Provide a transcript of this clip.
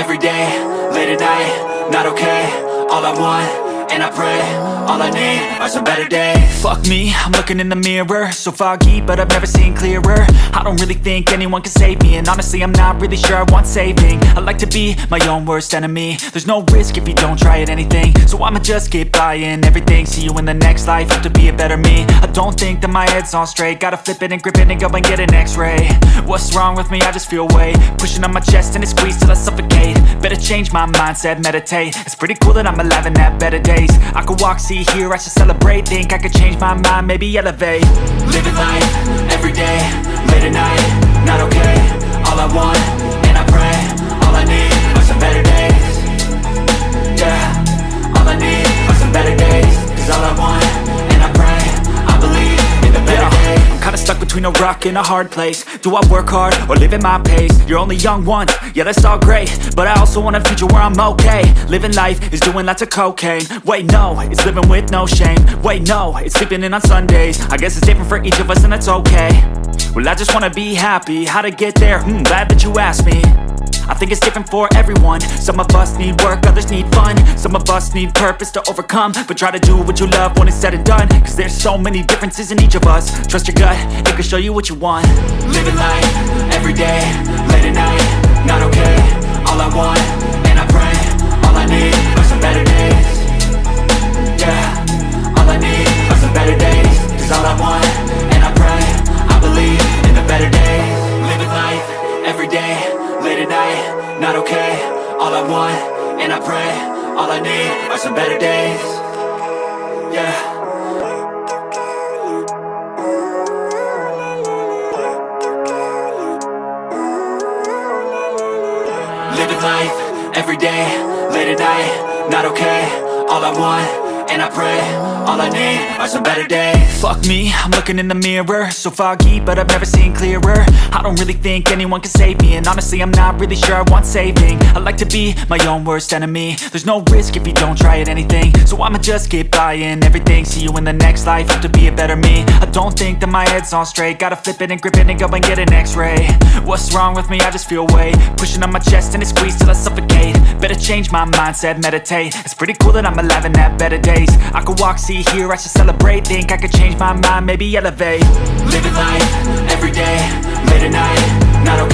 every day, late at night, not okay. All I want, and I pray, all I need are some better days. Fuck me, I'm looking in the mirror, so foggy, but I've never seen clearer. I don't really think anyone can save me, and honestly I'm not really sure I want saving. I like to be my own worst enemy. There's no risk if you don't try at anything, so I'ma just keep buying everything. See you in the next life, have to be a better me. I don't think that my head's on straight, gotta flip it and grip it and go and get an x-ray. What's wrong with me? I just feel weight pushing on my chest and it squeezes till I suffocate. Better change my mindset, meditate. It's pretty cool that I'm alive and have better days. I could walk, see, hear, I should celebrate. Think I could change my mind, maybe elevate. Living life, every day, late at night, not okay. All I want, and I pray, all I need are some better days. Yeah, all I need are some better days. Cause all I want, and I pray, I believe in the better days. I'm kinda stuck between a rock and a hard place. Do I work hard, or live at my pace? You're only young once, yeah that's all great, but I also want a future where I'm okay. Living life is doing lots of cocaine. Wait no, it's living with no shame. Wait no, it's sleeping in on Sundays. I guess it's different for each of us and that's okay. Well I just wanna be happy, how to get there? Glad that you asked me. I think it's different for everyone. Some of us need work, others need fun. Some of us need purpose to overcome. But try to do what you love when it's said and done, cause there's so many differences in each of us. Trust your gut, it can show you what you want. Living life, every day, late at night, not okay. All I want, and I pray, all I need are some better days. Yeah, all I need are some better days. Cause all I want, and I pray, I believe in the better days. Living life, every day, late at night, not okay. All I want, and I pray, all I need are some better days. Yeah. Living life, every day, late at night, not okay. All I want, and I pray, all I need are some better days. Fuck me, I'm looking in the mirror, so foggy, but I've never seen clearer. I don't really think anyone can save me, and honestly I'm not really sure I want saving. I like to be my own worst enemy. There's no risk if you don't try at anything, so I'ma just keep buying everything. See you in the next life, have to be a better me. I don't think that my head's on straight, gotta flip it and grip it and go and get an x-ray. What's wrong with me? I just feel weight pushing on my chest and it squeezes till I suffocate. Better change my mindset, meditate. It's pretty cool that I'm alive and have better days. I could walk, see, hear, I should celebrate. Think I could change my mind, maybe elevate. Living life, every day, late at night, not okay.